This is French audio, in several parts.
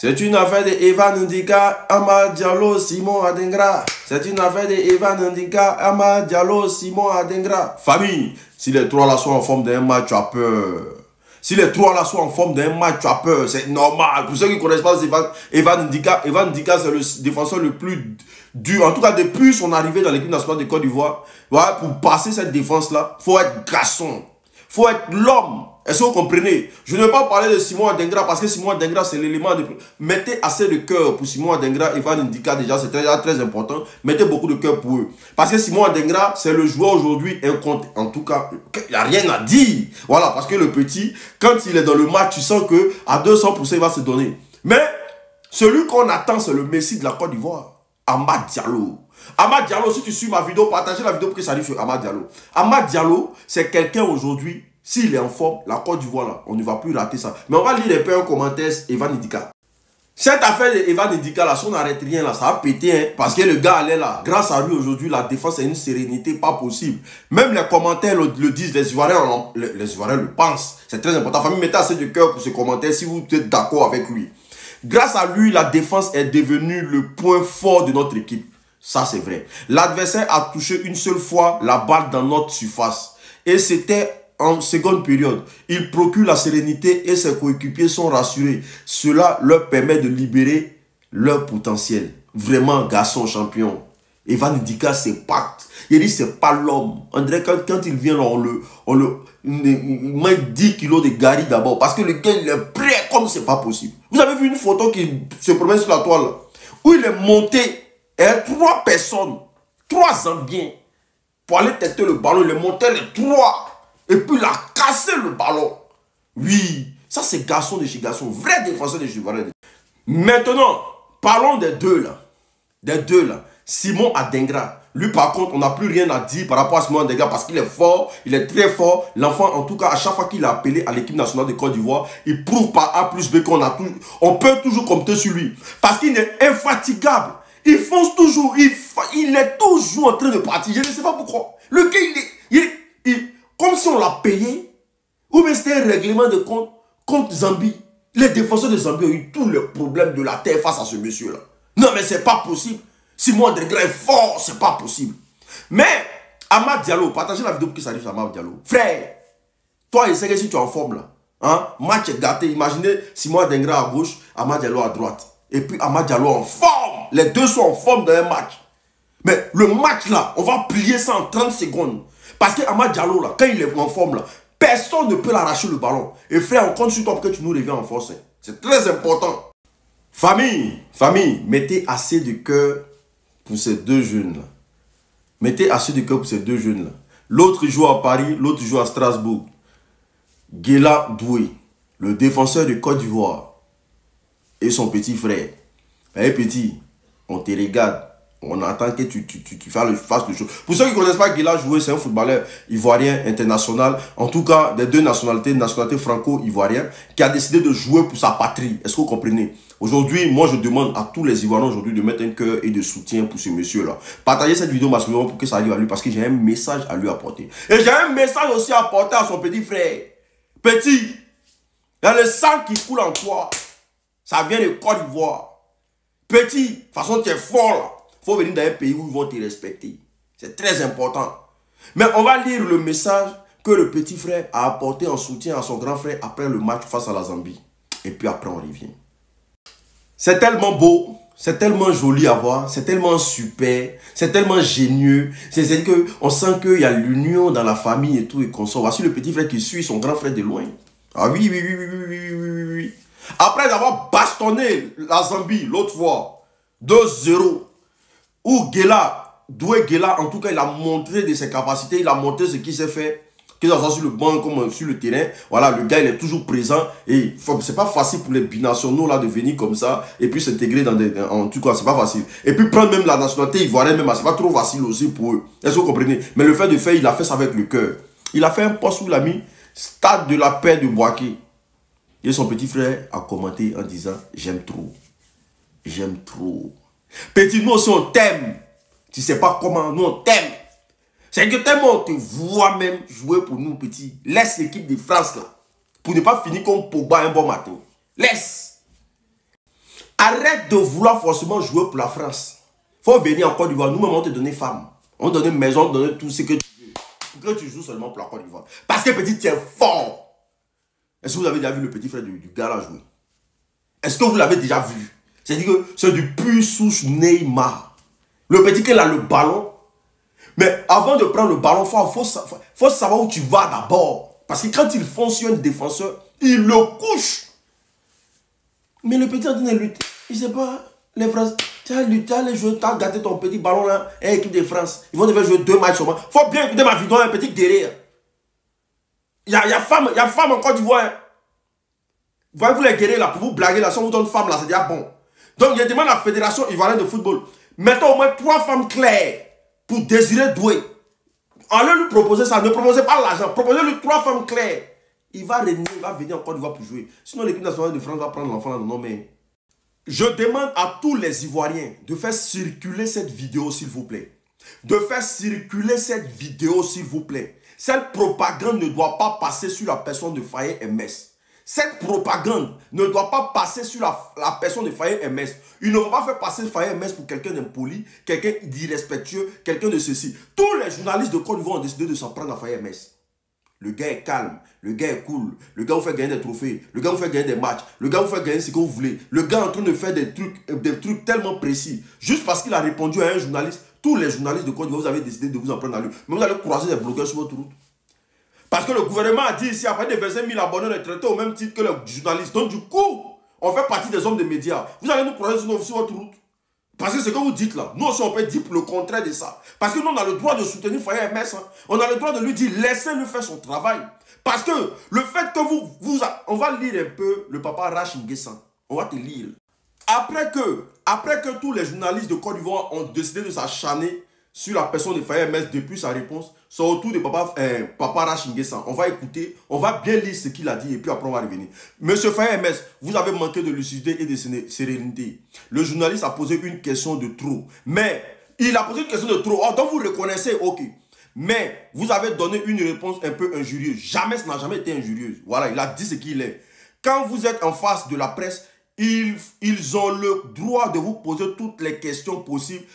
C'est une affaire de Evan Ndika, Ama Diallo, Simon Adengra. C'est une affaire de Evan Ndika, Ama Diallo, Simon Adengra. Famille, si les trois là sont en forme d'un match, tu as peur. Si les trois là sont en forme d'un match, tu as peur. C'est normal. Pour ceux qui ne connaissent pas Evan Ndika, c'est le défenseur le plus dur. En tout cas, depuis son arrivée dans l'équipe nationale de Côte d'Ivoire, voilà, pour passer cette défense-là, il faut être garçon. Il faut être l'homme. Est-ce que vous comprenez? Je ne vais pas parler de Simon Adengra parce que Simon Adengra, c'est l'élément de... Mettez assez de cœur pour Simon Adengra. Evan Ndika, déjà, c'est très important. Mettez beaucoup de cœur pour eux. Parce que Simon Adengra, c'est le joueur aujourd'hui en tout cas, il n'y a rien à dire. Voilà, parce que le petit, quand il est dans le match, tu sens qu'à 200%, il va se donner. Mais celui qu'on attend, c'est le Messi de la Côte d'Ivoire. Amad Diallo. Amad Diallo, si tu suis ma vidéo, partagez la vidéo pour que ça arrive sur Amad Diallo. Amad Diallo, c'est quelqu'un aujourd'hui, s'il est en forme, la Côte d'Ivoire, là, on ne va plus rater ça. Mais on va lire un peu en commentaire Evan Ndika. Cette affaire d'Evan Ndika, là, si on n'arrête rien, là, ça a pété, hein, parce que le gars allait là. Grâce à lui, aujourd'hui, la défense est une sérénité pas possible. Même les commentaires le disent, les Ivoiriens le pensent. C'est très important. Famille, mettez assez de cœur pour ce commentaire si vous êtes d'accord avec lui. Grâce à lui, la défense est devenue le point fort de notre équipe. Ça, c'est vrai. L'adversaire a touché une seule fois la balle dans notre surface. Et c'était en seconde période. Il procure la sérénité et ses coéquipiers sont rassurés. Cela leur permet de libérer leur potentiel. Vraiment, garçon champion. Evan Ndika, c'est pas... Il dit, c'est pas l'homme. André, quand il vient, il met 10 kilos de gari d'abord. Parce que le gars, il est prêt comme c'est pas possible. Vous avez vu une photo qui se promène sur la toile, où il est monté, et 3 personnes, 3 Zambiens, pour aller têter le ballon. Il est monté les 3. Et puis il a cassé le ballon. Oui, ça c'est garçon de chez garçon. Vrai défenseur de chez Ivoirien. Maintenant, parlons des deux là. Simon Adengra. Lui par contre, on n'a plus rien à dire par rapport à Simon Adengra parce qu'il est fort, il est très fort. L'enfant, en tout cas, à chaque fois qu'il est appelé à l'équipe nationale de Côte d'Ivoire, il prouve par A plus B on peut toujours compter sur lui. Parce qu'il est infatigable. Il fonce toujours. Il est toujours en train de partir. Je ne sais pas pourquoi. Le gars, il est comme si on l'a payé, ou bien c'était un règlement de compte contre Zambie. Les défenseurs de Zambie ont eu tous les problèmes de la terre face à ce monsieur-là. Non, mais c'est pas possible. Simon Adengra est fort, c'est pas possible. Mais, Amad Diallo, partagez la vidéo pour que ça arrive à Amad Diallo. Frère, toi, je sais que si tu es en forme là, hein, match est gâté. Imaginez Simon Adengra à gauche, Amad Diallo à droite. Et puis Amad Diallo en forme. Les deux sont en forme dans un match. Mais le match là, on va plier ça en 30 secondes. Parce que Amad Diallo, là, quand il est en forme, là, personne ne peut l'arracher le ballon. Et frère, on compte sur toi pour que tu nous reviens en force. Hein. C'est très important. Famille, mettez assez de cœur pour ces deux jeunes-là. Mettez assez de cœur pour ces deux jeunes-là. L'autre joue à Paris, l'autre joue à Strasbourg. Guela Doué, le défenseur de Côte d'Ivoire, et son petit frère. Eh petit, on te regarde. On attend que tu fasses le show. Pour ceux qui ne connaissent pas Guela Doué, c'est un footballeur ivoirien international. En tout cas, des deux nationalités, nationalité franco-ivoirienne, qui a décidé de jouer pour sa patrie. Est-ce que vous comprenez? Aujourd'hui, moi, je demande à tous les Ivoiriens aujourd'hui de mettre un cœur et de soutien pour ce monsieur-là. Partagez cette vidéo maximum pour que ça arrive à lui, parce que j'ai un message à lui apporter. Et j'ai un message aussi à apporter à son petit frère. Petit, il y a le sang qui coule en toi. Ça vient de Côte d'Ivoire. Petit, de toute façon, tu es fort là. Il faut venir dans un pays où ils vont te respecter. C'est très important. Mais on va lire le message que le petit frère a apporté en soutien à son grand frère après le match face à la Zambie. Et puis après, on revient. C'est tellement beau, c'est tellement joli à voir, c'est tellement super, c'est tellement génieux. C'est qu'on sent qu'il y a l'union dans la famille et tout et qu'on sort. Voici le petit frère qui suit son grand frère de loin. Ah oui. Après avoir bastonné la Zambie l'autre fois, 2-0, où Doué Guela, en tout cas, il a montré de ses capacités, il a montré ce qu'il sait faire, que ce soit sur le banc comme sur le terrain. Voilà, le gars, il est toujours présent et c'est pas facile pour les binationaux là de venir comme ça et puis s'intégrer dans des... En tout cas, c'est pas facile. Et puis prendre même la nationalité ivoirienne, même, c'est pas trop facile aussi pour eux. Est-ce que vous comprenez? Mais le fait de faire, il a fait ça avec le cœur. Il a fait un post où il a mis Stade de la paix de Boaké. Et son petit frère a commenté en disant j'aime trop. J'aime trop. Petit, nous aussi on t'aime. Tu sais pas comment, nous on t'aime. C'est que tellement on te voit même jouer pour nous, petit. Laisse l'équipe de France là. Pour ne pas finir comme Pogba un bon matin. Laisse. Arrête de vouloir forcément jouer pour la France. Il faut venir en Côte d'Ivoire. Nous-mêmes, on te donne femme. On te donne maison, on te donne tout ce que tu veux. Pour que tu joues seulement pour la Côte d'Ivoire. Parce que petit, tu es fort. Est-ce que vous avez déjà vu le petit frère du gars là jouer? Est-ce que vous l'avez déjà vu? C'est-à-dire que c'est du pur souche Neymar. Le petit qui a le ballon. Mais avant de prendre le ballon, il faut savoir où tu vas d'abord. Parce que quand il fonce sur un défenseur, il le couche. Mais le petit en train de lutter. Il ne sait pas. Les Français, tu as gâté ton petit ballon là, et l'équipe de France. Ils vont devoir jouer 2 matchs seulement. Il faut bien écouter ma vidéo, un petit guerrier. Il y a femme en Côte d'Ivoire. Voyez-vous les guerriers là, pour vous blaguer là, si on vous donne femme là, c'est déjà bon. Donc il demande à la Fédération ivoirienne de football, mettons au moins 3 femmes claires pour désirer douer. Allez lui proposer ça, ne proposez pas l'argent, proposez-lui 3 femmes claires. Il va régner, il va venir en Côte d'Ivoire pour jouer. Sinon l'équipe nationale de France va prendre l'enfant là, non mais... Je demande à tous les Ivoiriens de faire circuler cette vidéo s'il vous plaît. De faire circuler cette vidéo s'il vous plaît. Cette propagande ne doit pas passer sur la personne de Faye MS. Cette propagande ne doit pas passer sur la personne de Faye MS. Ils ne vont pas faire passer Faye MS pour quelqu'un d'impoli, quelqu'un d'irrespectueux, quelqu'un de ceci. Tous les journalistes de Côte d'Ivoire ont décidé de s'en prendre à Faye MS. Le gars est calme, le gars est cool, le gars vous fait gagner des trophées, le gars vous fait gagner des matchs, le gars vous fait gagner ce que vous voulez. Le gars est en train de faire des trucs tellement précis. Juste parce qu'il a répondu à un journaliste, tous les journalistes de Côte d'Ivoire, vous avez décidé de vous en prendre à lui. Mais vous allez croiser des blogueurs sur votre route. Parce que le gouvernement a dit ici, après des 25 000 abonnés, on est traité au même titre que les journalistes. Donc du coup, on fait partie des hommes de médias. Vous allez nous croiser sur votre route. Parce que ce que vous dites là, nous aussi on peut dire le contraire de ça. Parce que nous on a le droit de soutenir Faye MS. Hein. On a le droit de lui dire, laissez-le faire son travail. Parce que le fait que on va lire un peu le papa Rach Nguessan. On va te lire. Après que tous les journalistes de Côte d'Ivoire ont décidé de s'acharner sur la personne de Faye MS depuis sa réponse, c'est au tour de papa Rach Nguessan. On va écouter, on va bien lire ce qu'il a dit et puis après on va revenir. Monsieur Faye MS, vous avez manqué de lucidité et de sérénité. Le journaliste a posé une question de trop. Mais il a posé une question de trop. Oh, donc vous reconnaissez, ok. Mais vous avez donné une réponse un peu injurieuse. Jamais, ça n'a jamais été injurieuse. Voilà, il a dit ce qu'il est. Quand vous êtes en face de la presse, ils ont le droit de vous poser toutes les questions possibles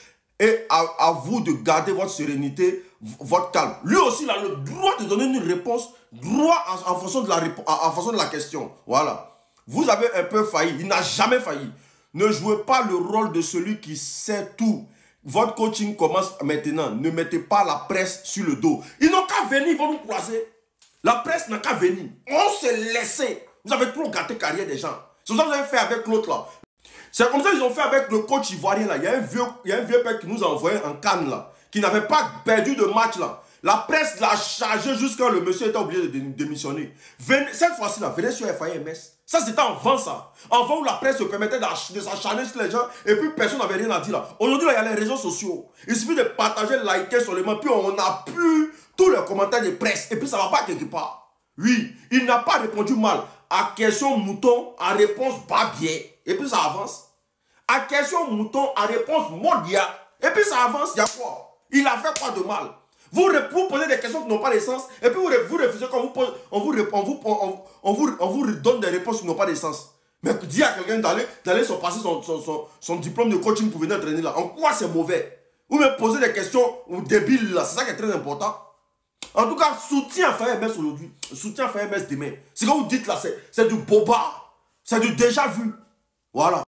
et à vous de garder votre sérénité, votre calme. Lui aussi, il a le droit de donner une réponse droit en fonction de la question. Voilà. Vous avez un peu failli. Il n'a jamais failli. Ne jouez pas le rôle de celui qui sait tout. Votre coaching commence maintenant. Ne mettez pas la presse sur le dos. Ils n'ont qu'à venir, ils vont nous croiser. La presse n'a qu'à venir. On s'est laissé. Vous avez trop gâté la carrière des gens. C'est ça que vous avez fait avec l'autre là. C'est comme ça qu'ils ont fait avec le coach ivoirien là. Il y a un vieux père qui nous a envoyé en Cannes là. Qui n'avait pas perdu de match là. La presse l'a chargé jusqu'à le monsieur était obligé de démissionner. Cette fois-ci là, venez sur Faye MS. Ça c'était avant ça. Avant où la presse se permettait de s'acharner sur les gens et puis personne n'avait rien à dire là. Aujourd'hui là, il y a les réseaux sociaux. Il suffit de partager, liker seulement, puis on a pu tous les commentaires de presse et puis ça ne va pas quelque part. Oui, il n'a pas répondu mal. À question mouton, à réponse pas bien. Et puis ça avance. À question mouton, à réponse mondiale. Et puis ça avance, il y a quoi? Il a fait quoi de mal? Vous posez des questions qui n'ont pas de sens. Et puis vous refusez quand on vous donne des réponses qui n'ont pas de sens. Mais dire à quelqu'un d'aller se passer son diplôme de coaching pour venir entraîner là. En quoi c'est mauvais? Ou me poser des questions débiles là. C'est ça qui est très important. En tout cas, soutien à Faye MS aujourd'hui. Soutien à Faye MS demain. Ce que vous dites là, c'est du boba. C'est du déjà vu. Voilà.